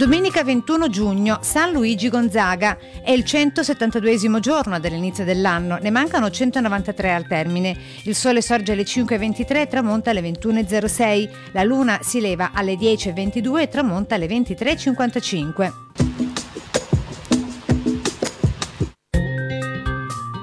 Domenica 21 giugno, San Luigi Gonzaga. È il 172esimo giorno dall'inizio dell'anno, ne mancano 193 al termine. Il sole sorge alle 5:23 e tramonta alle 21:06. La luna si leva alle 10:22 e tramonta alle 23:55.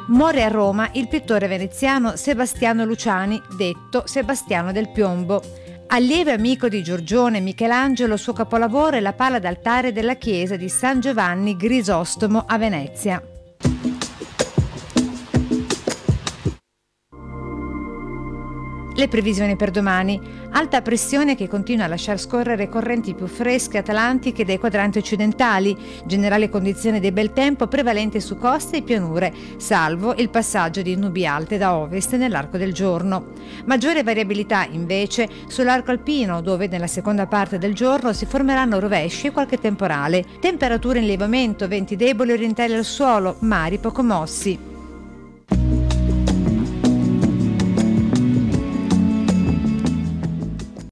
Muore a Roma il pittore veneziano Sebastiano Luciani, detto Sebastiano del Piombo. Allievo e amico di Giorgione e Michelangelo, suo capolavoro è la pala d'altare della chiesa di San Giovanni Grisostomo a Venezia. Le previsioni per domani: alta pressione che continua a lasciar scorrere correnti più fresche atlantiche dai quadranti occidentali, generale condizione di bel tempo prevalente su coste e pianure, salvo il passaggio di nubi alte da ovest nell'arco del giorno. Maggiore variabilità invece sull'arco alpino, dove nella seconda parte del giorno si formeranno rovesci e qualche temporale. Temperature in lieve aumento, venti deboli orientali al suolo, mari poco mossi.